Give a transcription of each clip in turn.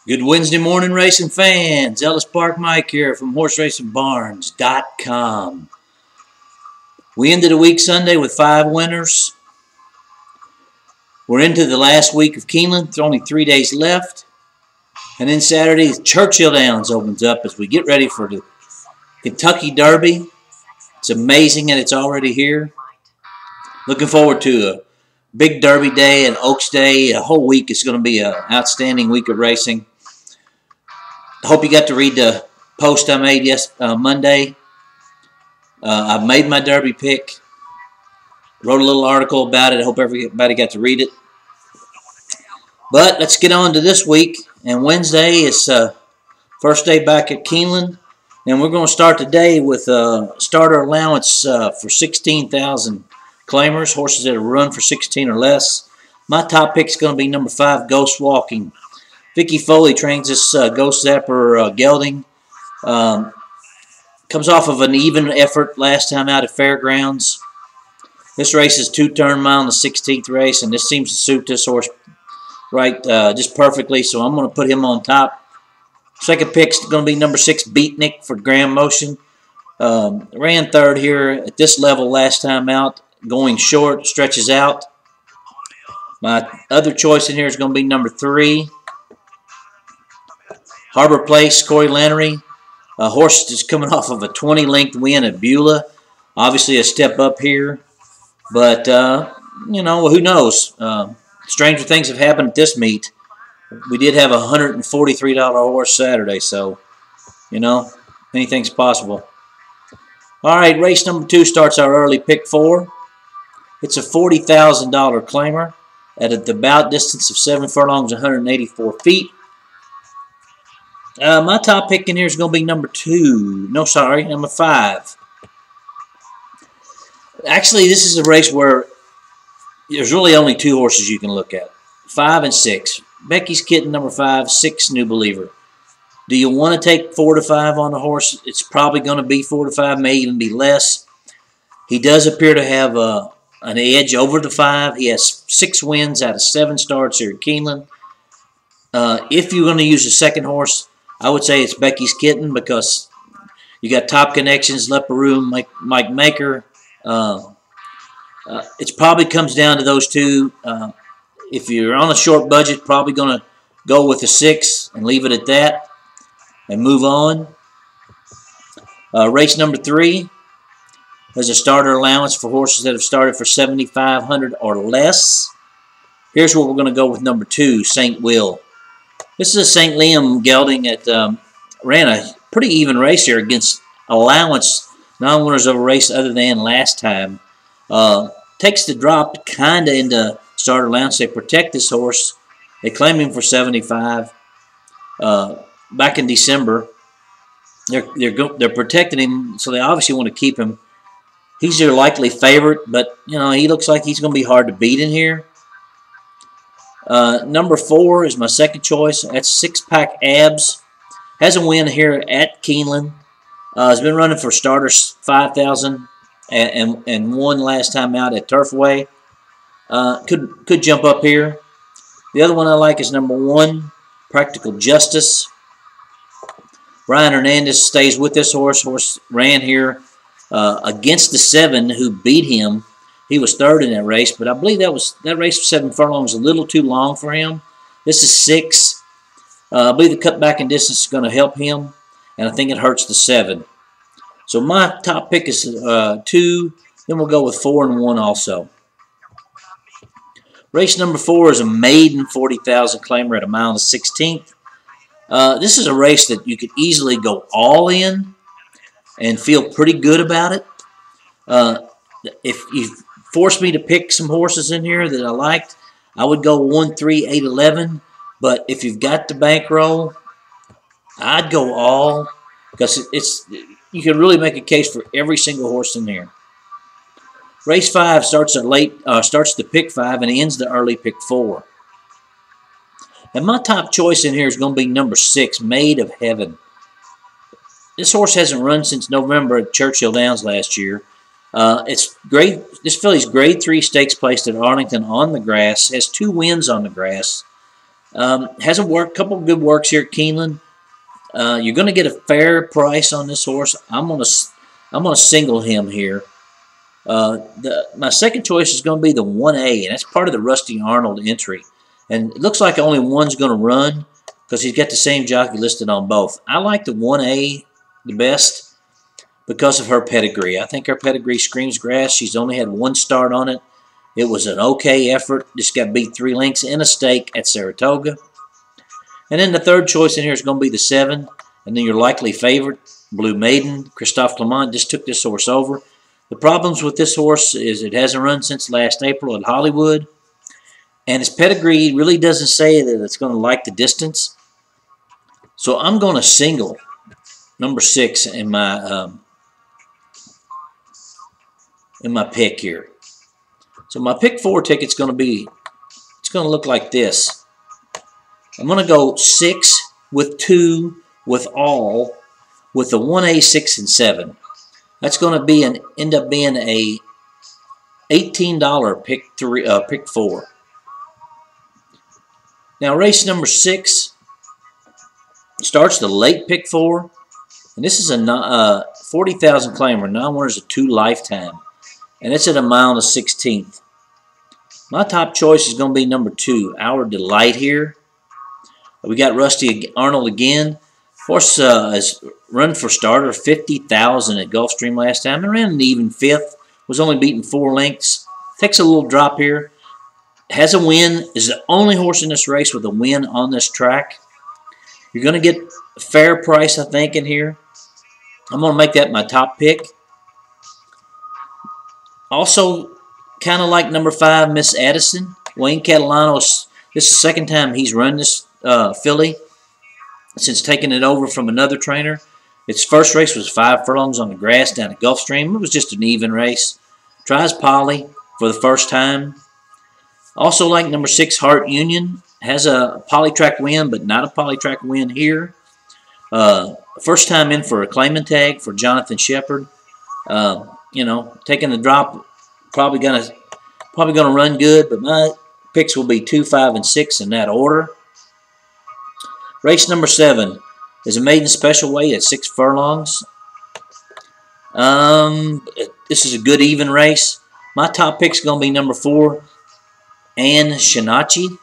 Good Wednesday morning, racing fans. Ellis Park Mike here from HorseRacingBarns.com. We ended the week Sunday with 5 winners. We're into the last week of Keeneland. There's only 3 days left. And then Saturday, Churchill Downs opens up as we get ready for the Kentucky Derby. It's amazing that it's already here. Looking forward to a big Derby day and Oaks Day. A whole week is going to be an outstanding week of racing. I hope you got to read the post I made Monday. I've made my Derby pick. Wrote a little article about it. I hope everybody got to read it. But let's get on to this week. And Wednesday is first day back at Keeneland. And we're going to start today with a starter allowance for 16,000 claimers, horses that have run for 16 or less. My top pick is going to be number 5, Ghost Walking. Vicky Foley trains this Ghost Zapper gelding. Comes off of an even effort last time out at Fairgrounds. This race is 2-turn mile in the 16th race, and this seems to suit this horse right just perfectly, so I'm going to put him on top. Second pick's going to be number 6, Beatnik for Grand Motion. Ran third here at this level last time out. Going short, stretches out. My other choice in here is going to be number 3, Harbor Place, Corey Lannery. A horse is coming off of a 20-length win at Beulah. Obviously a step up here. But, you know, who knows? Stranger things have happened at this meet. We did have a $143 horse Saturday, so, you know, anything's possible. All right, race number 2 starts our early pick 4. It's a $40,000 claimer at a debout distance of 7 furlongs, 184 feet. My top pick in here is going to be number 5. Actually, this is a race where there's really only 2 horses you can look at, 5 and 6. Becky's Kitten, number 5, 6, New Believer. Do you want to take 4 to 5 on the horse? It's probably going to be 4 to 5, may even be less. He does appear to have an edge over the 5. He has 6 wins out of 7 starts here at Keeneland. If you're going to use a second horse, I would say it's Becky's Kitten because you got Top Connections, Leparoon, Mike Maker. It probably comes down to those 2. If you're on a short budget, probably going to go with the 6 and leave it at that and move on. Race number 3 has a starter allowance for horses that have started for 7,500 or less. Here's where we're going to go with number 2, St. Will. This is a St. Liam gelding that ran a pretty even race here against allowance non-winners of a race other than last time. Takes the drop kind of into starter allowance. They protect this horse. They claim him for 75 back in December. They're protecting him, so they obviously want to keep him. He's their likely favorite, but you know he looks like he's going to be hard to beat in here. Number 4 is my second choice. That's 6-Pack Abs. Has a win here at Keeneland. Has been running for starters 5,000 and won last time out at Turfway. Could jump up here. The other one I like is number 1, Practical Justice. Brian Hernandez stays with this horse. Horse ran here against the 7 who beat him. He was third in that race, but I believe that race for 7 furlongs was a little too long for him. This is 6. I believe the cutback in distance is going to help him, and I think it hurts the 7. So my top pick is 2. Then we'll go with 4 and 1 also. Race number 4 is a maiden 40,000 claimer at a mile and 16th. This is a race that you could easily go all in and feel pretty good about it. If you forced me to pick some horses in here that I liked, I would go 1, 3, 8, 11. But if you've got the bankroll, I'd go all because you can really make a case for every single horse in there. Race 5 starts the pick 5 and ends the early pick 4. And my top choice in here is going to be number 6, Maid of Heaven. This horse hasn't run since November at Churchill Downs last year. It's great. This filly's grade 3 stakes placed at Arlington on the grass. Has 2 wins on the grass. Has a couple of good works here at Keeneland. You're going to get a fair price on this horse. I'm gonna single him here. My second choice is going to be the 1A, and that's part of the Rusty Arnold entry. And it looks like only one's going to run because he's got the same jockey listed on both. I like the 1A the best because of her pedigree. I think her pedigree screams grass. She's only had one start on it. It was an okay effort. Just got beat 3 lengths in a stake at Saratoga. And then the third choice in here is going to be the 7. And then your likely favorite, Blue Maiden. Christophe Clement just took this horse over. The problems with this horse is it hasn't run since last April at Hollywood. And his pedigree really doesn't say that it's going to like the distance. So I'm going to single number 6 in my pick here. So my pick 4 ticket's going to look like this. I'm going to go 6 with 2 with all with the 1A, 6, and 7. That's going to end up being a $18 pick 4. Now race number 6 starts the late pick 4, and this is a 40,000 claimer. 9 winners of 2 lifetime, and it's at a mile and a 16th. My top choice is going to be number 2, Our Delight here. We got Rusty Arnold again. Horse has run for starter 50,000 at Gulfstream last time and ran an even 5th. Was only beaten 4 lengths. Takes a little drop here. Has a win. Is the only horse in this race with a win on this track. You're going to get a fair price, I think, in here. I'm going to make that my top pick. Also, kind of like number 5, Miss Addison. Wayne Catalano, this is the second time he's run this filly since taking it over from another trainer. Its first race was 5 furlongs on the grass down at Gulfstream. It was just an even race. Tries Polly for the first time. Also like number 6, Heart Union. Has a polytrack win, but not a polytrack win here. First time in for a claiming tag for Jonathan Shepard. Taking the drop, probably gonna run good, but my picks will be 2, 5, and 6 in that order. Race number 7 is a maiden special weight at 6 furlongs. This is a good even race. My top pick's going to be number 4, Ann Shinachi,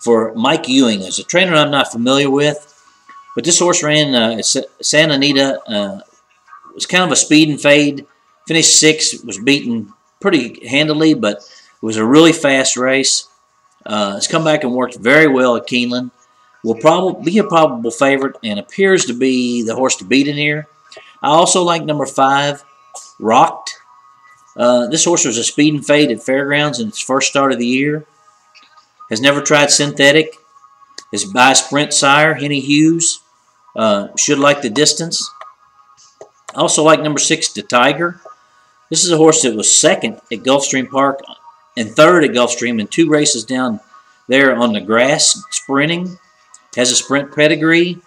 for Mike Ewing. As a trainer I'm not familiar with, but this horse ran at Santa Anita. Was kind of a speed and fade. Finished 6th, was beaten pretty handily, but it was a really fast race. It's come back and worked very well at Keeneland. Will probably be a probable favorite and appears to be the horse to beat in here. I also like number 5, Rocked. This horse was a speed and fade at Fairgrounds in its first start of the year. Has never tried synthetic. Is by Sprint sire, Henny Hughes. Should like the distance. I also like number 6, The Tiger. This is a horse that was 2nd at Gulfstream Park and 3rd at Gulfstream in 2 races down there on the grass sprinting. Has a sprint pedigree.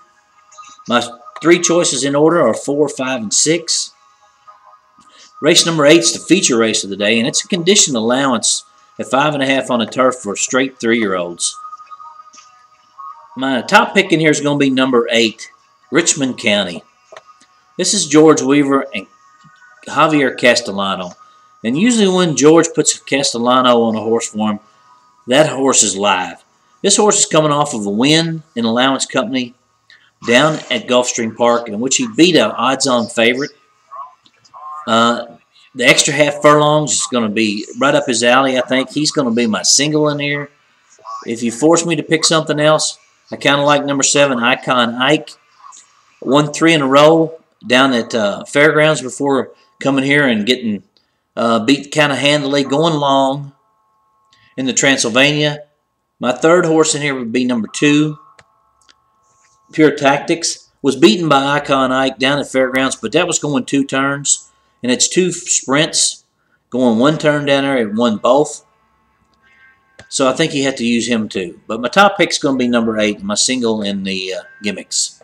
My 3 choices in order are 4, 5, and 6. Race number 8 is the feature race of the day, and it's a conditioned allowance at 5.5 on the turf for straight 3-year-olds. My top pick in here is going to be number 8, Richmond County. This is George Weaver and Javier Castellano. And usually when George puts Castellano on a horse for him, that horse is live. This horse is coming off of a win in Allowance Company down at Gulfstream Park, in which he beat an odds-on favorite. The extra half furlongs is going to be right up his alley, I think. He's going to be my single in here. If you force me to pick something else, I kind of like number 7, Icon Ike. Won 3 in a row down at Fairgrounds before coming here and getting beat kind of handily, going long in the Transylvania. My third horse in here would be number 2, Pure Tactics. Was beaten by Icon Ike down at Fairgrounds, but that was going 2 turns. And it's 2 sprints, going 1 turn down there and won both. So I think you have to use him too. But my top pick is going to be number 8, my single in the gimmicks.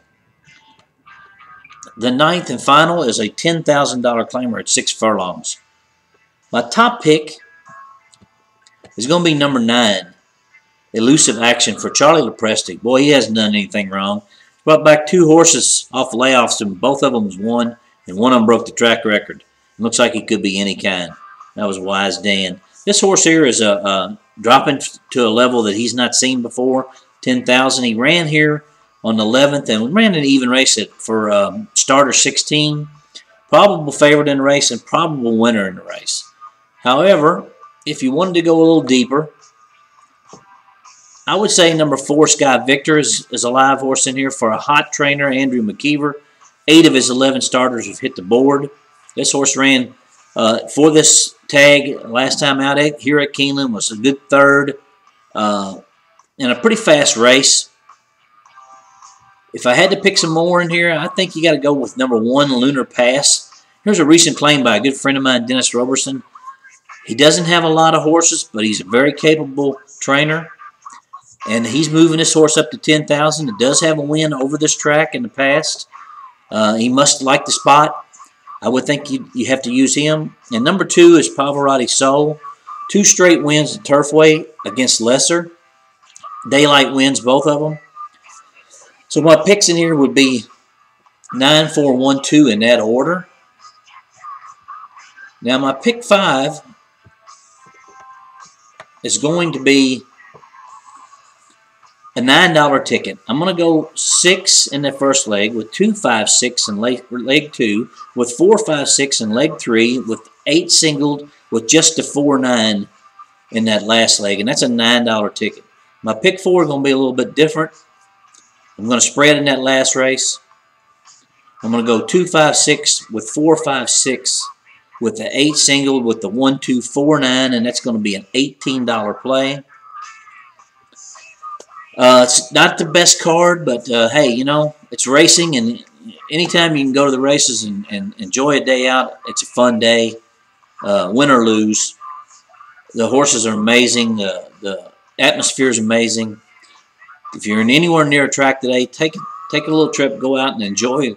The 9th and final is a $10,000 claimer at 6 furlongs. My top pick is going to be number 9, elusive action for Charlie Lepresti. Boy, he hasn't done anything wrong. Brought back 2 horses off layoffs, and both of them was won, and one of them broke the track record. It looks like he could be any kind. That was Wise Dan. This horse here is dropping to a level that he's not seen before, 10,000. He ran here on the 11th and ran an even race for starter 16. Probable favorite in the race and probable winner in the race. However, if you wanted to go a little deeper, I would say number 4, Sky Victor, is a live horse in here for a hot trainer, Andrew McKeever. 8 of his 11 starters have hit the board. This horse ran for this tag last time out here at Keeneland, was a good third in a pretty fast race. If I had to pick some more in here, I think you got to go with number 1, Lunar Pass. Here's a recent claim by a good friend of mine, Dennis Roberson. He doesn't have a lot of horses, but he's a very capable trainer. And he's moving this horse up to 10,000. It does have a win over this track in the past. He must like the spot. I would think you have to use him. And number 2 is Pavarotti Soul. 2 straight wins at Turfway against Lesser. Daylight wins both of them. So my picks in here would be 9, 4, 1, 2 in that order. Now my pick 5 is going to be a $9 ticket. I'm going to go 6 in the first leg with 2, 5, 6 in leg 2, with 4, 5, 6 in leg 3, with 8 singled, with just a 4, 9 in that last leg, and that's a $9 ticket. My pick 4 is going to be a little bit different. I'm going to spread in that last race. I'm going to go 2, 5, 6 with 4, 5, 6 with the 8 singled, with the 1, 2, 4, 9, and that's going to be an $18 play. It's not the best card, but hey, you know, it's racing, and anytime you can go to the races and enjoy a day out, it's a fun day, win or lose. The horses are amazing. The atmosphere is amazing. If you're anywhere near a track today, take a little trip, go out and enjoy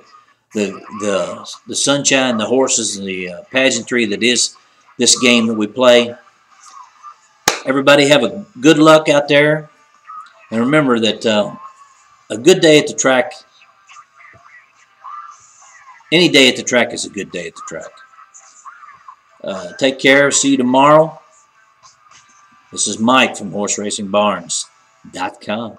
the sunshine, the horses, and the pageantry that is this game that we play. Everybody have a good luck out there. And remember that a good day at the track, any day at the track is a good day at the track. Take care. See you tomorrow. This is Mike from HorseRacingBarns.com.